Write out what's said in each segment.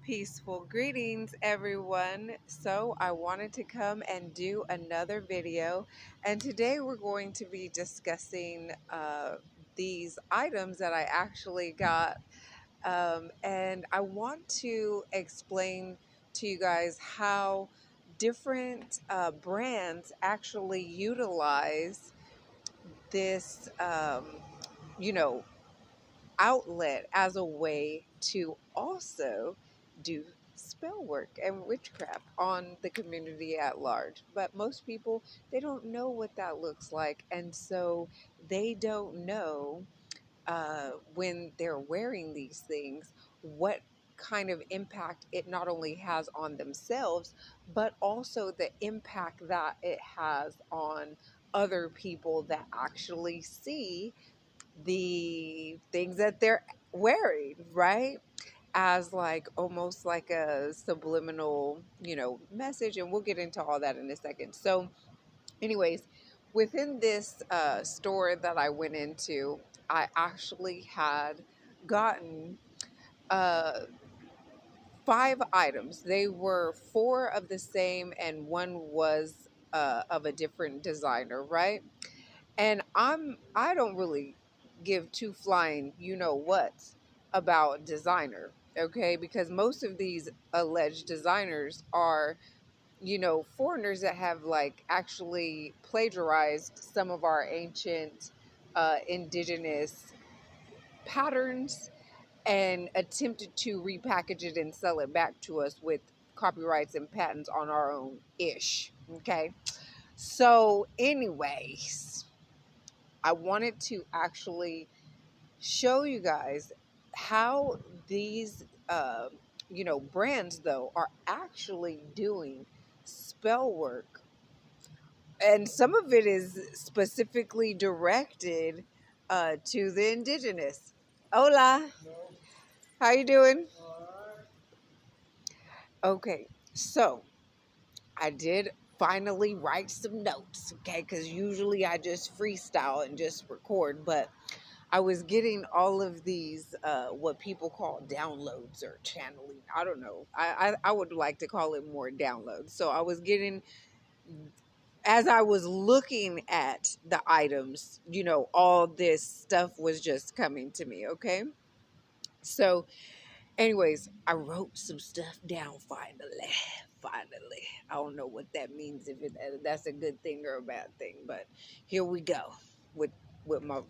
Peaceful greetings, everyone. So I wanted to come and do another video, and today we're going to be discussing these items that I actually got, and I want to explain to you guys how different brands actually utilize this, you know, outlet as a way to also do spell work and witchcraft on the community at large. But most people, they don't know what that looks like, and so they don't know when they're wearing these things what kind of impact it not only has on themselves, but also the impact that it has on other people that actually see the things that they're wearing, right? As like almost like a subliminal, message. And we'll get into all that in a second. So, anyways, within this store that I went into, I actually had gotten uh, 5 items. They were 4 of the same, and one was of a different designer, right? And I don't really give two flying what about designer, okay? Because most of these alleged designers are, foreigners that have like actually plagiarized some of our ancient indigenous patterns and attempted to repackage it and sell it back to us with copyrights and patents on our own ish, okay? So anyways, I wanted to actually show you guys how these, brands, though, are actually doing spell work. And some of it is specifically directed to the indigenous. Hola. How you doing? Okay, so I did finally write some notes, okay, because usually I just freestyle and just record, but I was getting all of these, what people call downloads or channeling. I don't know. I would like to call it more downloads. So I was getting, as I was looking at the items, all this stuff was just coming to me, okay? So anyways, I wrote some stuff down finally. Finally. I don't know what that means, if that's a good thing or a bad thing, but here we go with my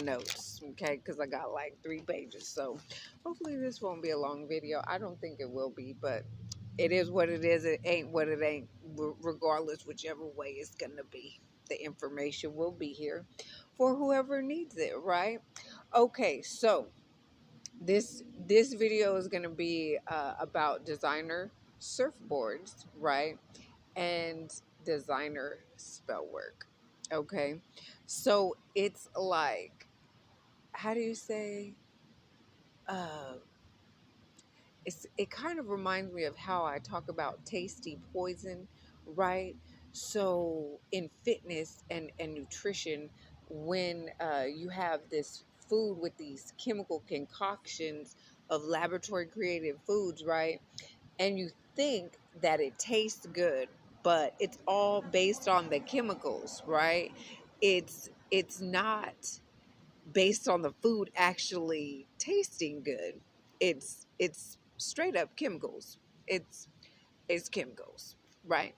notes, okay? Because I got like 3 pages, so hopefully this won't be a long video. I don't think it will be, but it is what it is. It ain't what it ain't. Regardless, whichever way it's gonna be, the information will be here for whoever needs it, right? Okay, so this video is going to be about designer surfboards, right? And designer spell work. Okay, so it's like, how do you say, uh it kind of reminds me of how I talk about tasty poison, right? So in fitness and nutrition, when you have this food with these chemical concoctions of laboratory created foods, right? And you think that it tastes good, but it's all based on the chemicals, right? It's not based on the food actually tasting good. It's straight up chemicals. It's chemicals, right?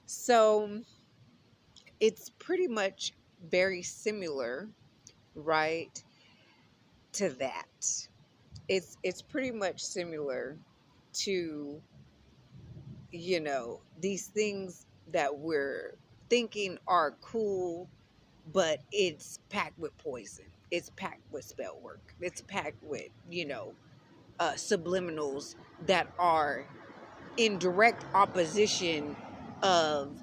So it's pretty much very similar, right, to that. It's pretty much similar to, these things that we're thinking are cool, but it's packed with poison. It's packed with spell work. It's packed with, subliminals that are in direct opposition of,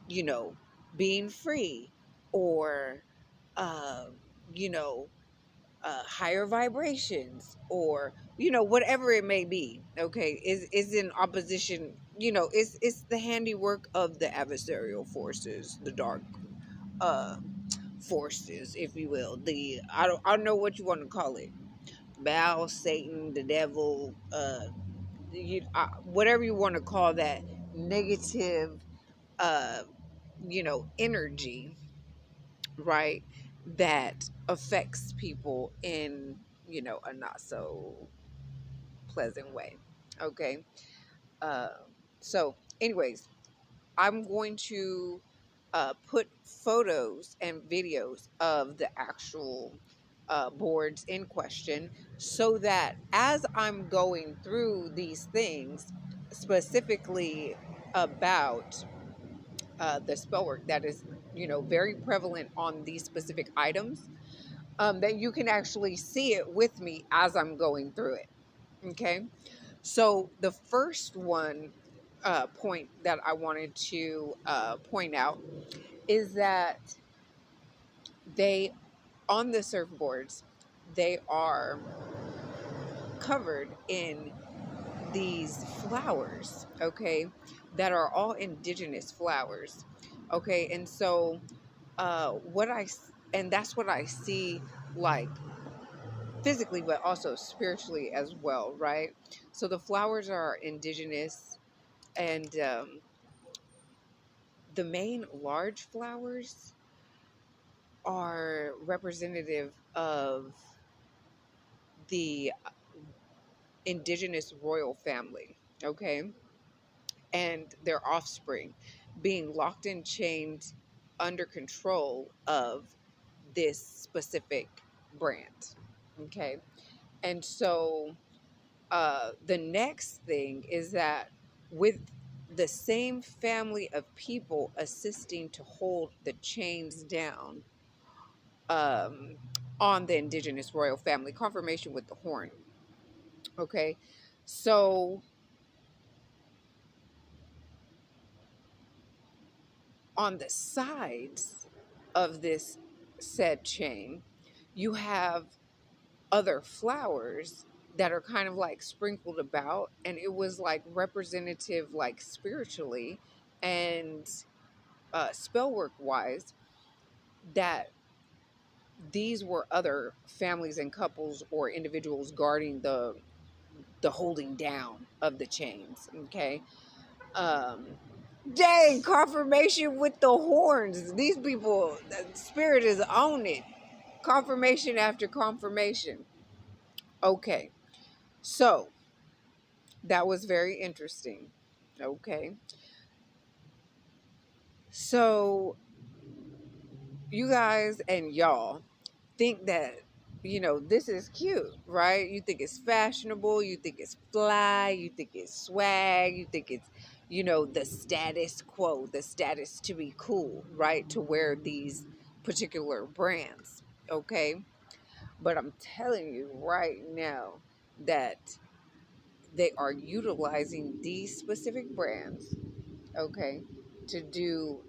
you know, being free, or, uh, you know, higher vibrations, or, whatever it may be. Okay, is in opposition. It's the handiwork of the adversarial forces, the dark uh forces, if you will. I don't know what you want to call it, Baal, Satan, the devil, whatever you want to call that negative, uh, energy, right? That affects people in, a not so pleasant way. Okay. Uh, so, anyways, I'm going to put photos and videos of the actual boards in question so that as I'm going through these things, specifically about the spell work that is, very prevalent on these specific items, that you can actually see it with me as I'm going through it. Okay. So the first one point that I wanted to point out is that they, on the surfboards, they are covered in these flowers, okay, that are all indigenous flowers, okay, and so and that's what I see, like physically, but also spiritually as well, right? So the flowers are indigenous, and the main large flowers are representative of the indigenous royal family, okay, and their offspring being locked and chained under control of this specific brand, okay. And so the next thing is that with the same family of people assisting to hold the chains down, um, on the indigenous royal family, confirmation with the horn. Okay, so on the sides of this said chain, you have other flowers that are kind of like sprinkled about, and it was like representative, like spiritually and spell work wise, that these were other families and couples or individuals guarding the holding down of the chains. Okay. Um, dang, confirmation with the horns. These people, the spirit is on it. Confirmation after confirmation. Okay. So that was very interesting. Okay. So you guys and y'all think that, this is cute, right? You think it's fashionable, you think it's fly, you think it's swag, you think it's, the status quo, the status to be cool, right? To wear these particular brands, okay? But I'm telling you right now that they are utilizing these specific brands, okay, to do